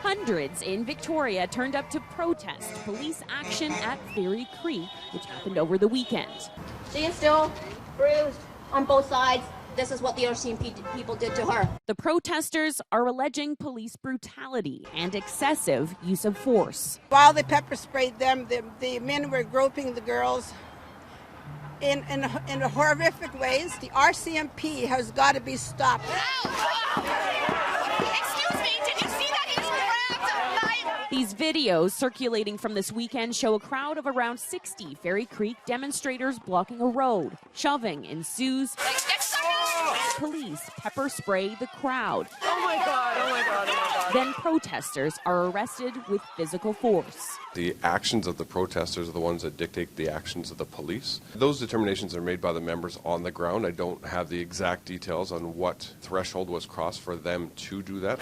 Hundreds in Victoria turned up to protest police action at Fairy Creek, which happened over the weekend. She is still bruised on both sides. This is what the RCMP people did to her. The protesters are alleging police brutality and excessive use of force. While they pepper sprayed them, the men were groping the girls in horrific ways. The RCMP has got to be stopped. Excuse me, did you see that he grabbed These videos circulating from this weekend show a crowd of around 60 Fairy Creek demonstrators blocking a road. Shoving ensues. Police pepper spray the crowd. Oh my God, oh my God, oh my God. Then protesters are arrested with physical force. The actions of the protesters are the ones that dictate the actions of the police. Those determinations are made by the members on the ground. I don't have the exact details on what threshold was crossed for them to do that.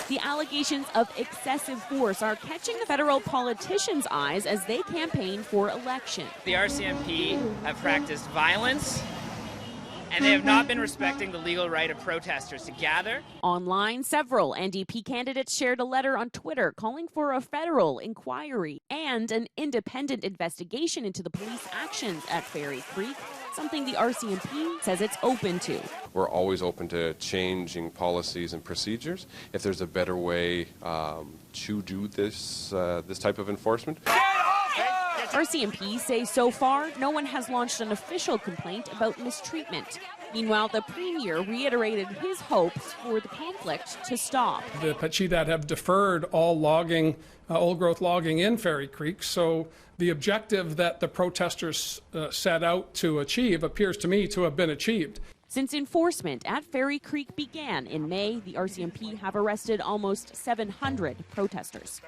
The allegations of excessive force are catching the federal politicians' eyes as they campaign for election. The RCMP have practiced violence, and they have not been respecting the legal right of protesters to gather. Online, several NDP candidates shared a letter on Twitter calling for a federal inquiry and an independent investigation into the police actions at Fairy Creek, something the RCMP says it's open to. We're always open to changing policies and procedures if there's a better way to do this type of enforcement. RCMP say so far, no one has launched an official complaint about mistreatment. Meanwhile, the Premier reiterated his hopes for the conflict to stop. The Pachidat have deferred all logging, old-growth logging in Fairy Creek, so the objective that the protesters set out to achieve appears to me to have been achieved. Since enforcement at Fairy Creek began in May, the RCMP have arrested almost 700 protesters.